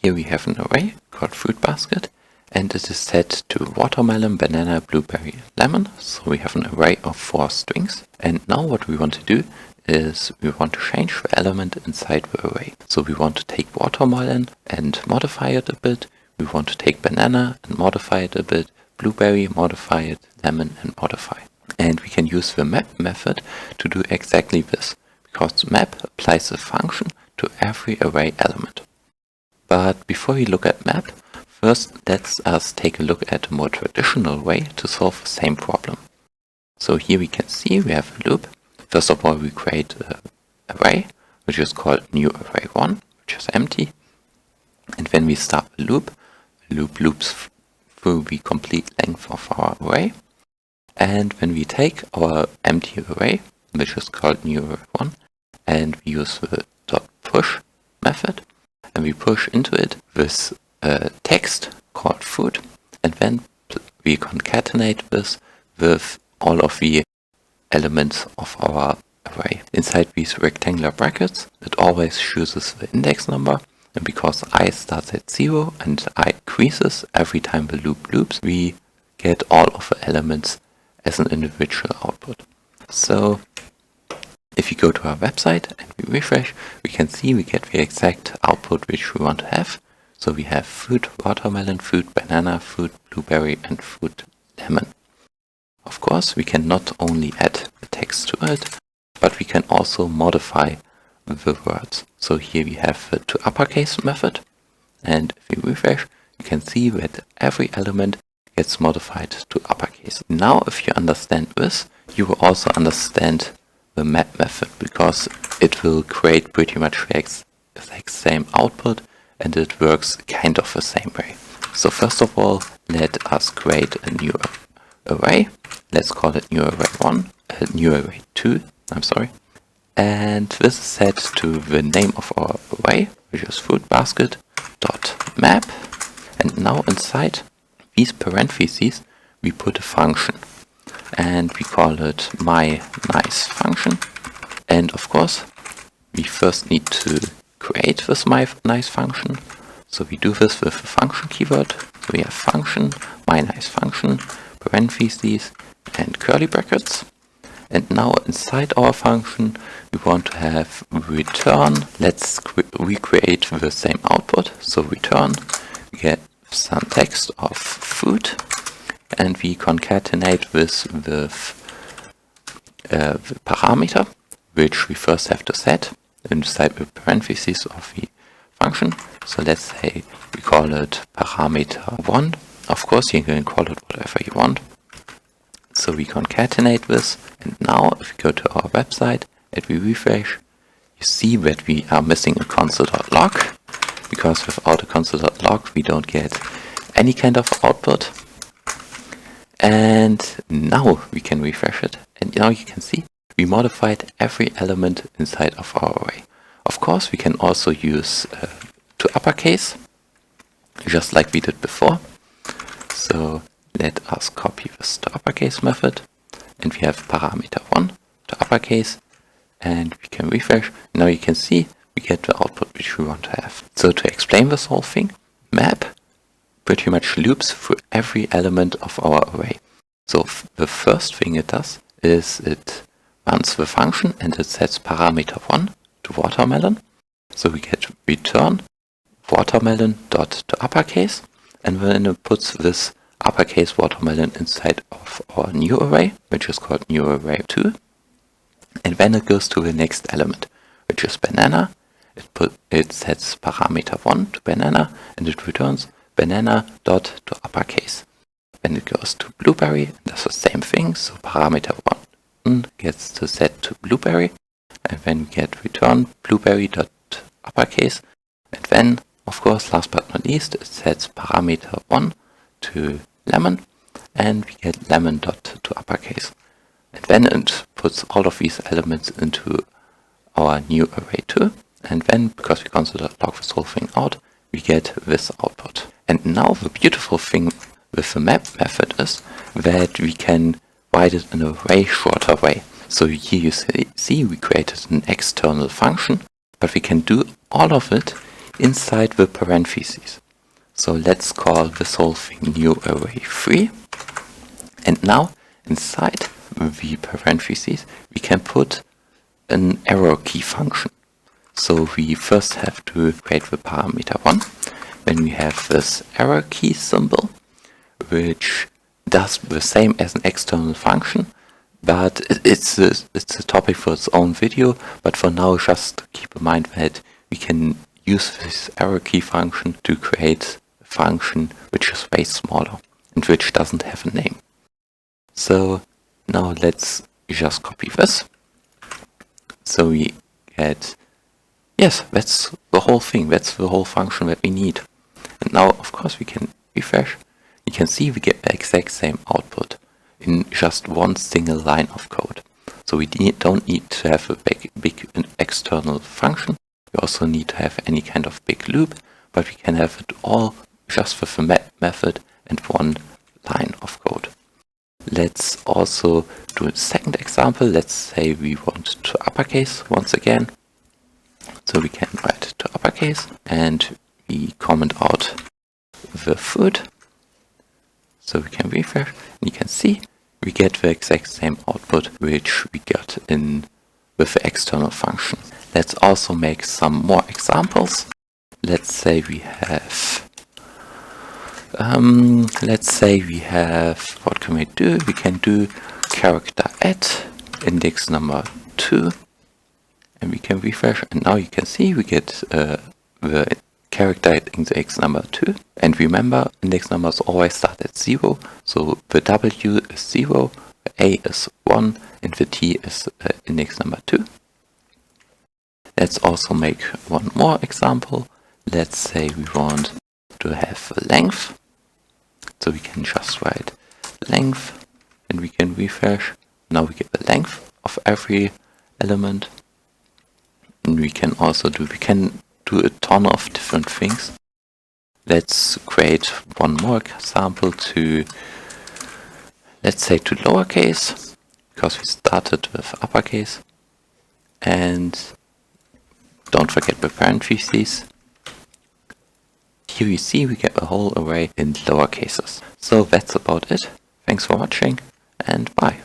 here we have an array called fruit basket, and it is set to watermelon, banana, blueberry, lemon. So we have an array of 4 strings. And now what we want to do is we want to change the element inside the array. So we want to take watermelon and modify it a bit. We want to take banana and modify it a bit. Blueberry, modify it. Lemon and modify. And we can use the map method to do exactly this, because map applies a function to every array element. But before we look at map, first let's us take a look at a more traditional way to solve the same problem. So here we can see we have a loop. First of all, we create an array, which is called new array 1, which is empty. And when we start the loop loops through the complete length of our array. And when we take our empty array, which is called new array 1, and we use the .push method, and we push into it with text called food, and then we concatenate this with all of the elements of our array. Inside these rectangular brackets, it always chooses the index number, and because I starts at 0 and I increases every time the loop loops, we get all of the elements as an individual output. So if you go to our website and we refresh, we can see we get the exact output which we want to have. So we have fruit watermelon, fruit banana, fruit blueberry, and fruit lemon. Of course, we can not only add the text to it, but we can also modify the words. So here we have the to uppercase method, and if we refresh, you can see that every element gets modified to uppercase. Now, if you understand this, you will also understand the map method, because it will create pretty much the exact same output, and it works kind of the same way. So first of all, let us create a new array. Let's call it new array 1, new array 2, and this is set to the name of our array, which is fruit basket dot map. And now inside these parentheses we put a function, and we call it my nice function. And of course we first need to create this my nice function, so we do this with the function keyword. So we have function, my nice function, parentheses and curly brackets. And now inside our function we want to have return. Let's recreate the same output. So return, we get some text of food, and we concatenate this with the parameter, which we first have to set inside the parentheses of the function. So let's say we call it parameter 1. Of course, you can call it whatever you want. So we concatenate this, and now if we go to our website and we refresh, you see that we are missing a console.log, because without a console.log we don't get any kind of output. And now we can refresh it, and now you can see we modified every element inside of our array. Of course, we can also use to uppercase, just like we did before. So let us copy this to uppercase method, and we have parameter 1 to uppercase, and we can refresh. Now you can see we get the output which we want to have. So to explain this whole thing, map pretty much loops through every element of our array. So the first thing it does is it runs the function and it sets parameter 1 to watermelon. So we get return watermelon dot to uppercase, and then it puts this uppercase watermelon inside of our new array, which is called new array 2. And then it goes to the next element, which is banana. It sets parameter 1 to banana, and it returns banana dot to uppercase. Then it goes to blueberry and does the same thing. So parameter 1 gets to set to blueberry, and then we get return blueberry dot uppercase. And then, of course, last but not least, it sets parameter 1 to lemon, and we get lemon dot to uppercase. And then it puts all of these elements into our new array 2, and then, because we console.log this whole thing out, we get this output. And now the beautiful thing with the map method is that we can write it in a way shorter way. So here you see we created an external function, but we can do all of it inside the parentheses. So let's call this whole thing new array 3. And now inside the parentheses we can put an arrow key function. So we first have to create the parameter 1. Then we have this arrow key symbol, which does the same as an external function, but it's a topic for its own video. But for now, just keep in mind that we can use this arrow key function to create a function which is way smaller and which doesn't have a name. So now let's just copy this. So we get, yes, that's the whole thing, that's the whole function that we need. And now, of course, we can refresh. You can see we get the exact same output in just one single line of code. So we don't need to have a big external function. We also need to have any kind of big loop, but we can have it all just with a method and one line of code. Let's also do a second example. Let's say we want to uppercase once again. So we can write to uppercase and we comment out the food. So we can refresh and you can see we get the exact same output which we got in with the external function. Let's also make some more examples. Let's say we have what can we do? We can do character at index number 2 and we can refresh, and now you can see we get the character at index number 2. And remember, index numbers always start at 0, so the W is 0, the A is 1 and the T is index number 2. Let's also make one more example. Let's say we want to have a length, so we can just write length and we can refresh. Now we get the length of every element. And we can also do a ton of different things. Let's create one more example to, let's say, to lowercase, because we started with uppercase. And don't forget the parentheses. Here you see we get a whole array in lower cases. So that's about it. Thanks for watching and bye.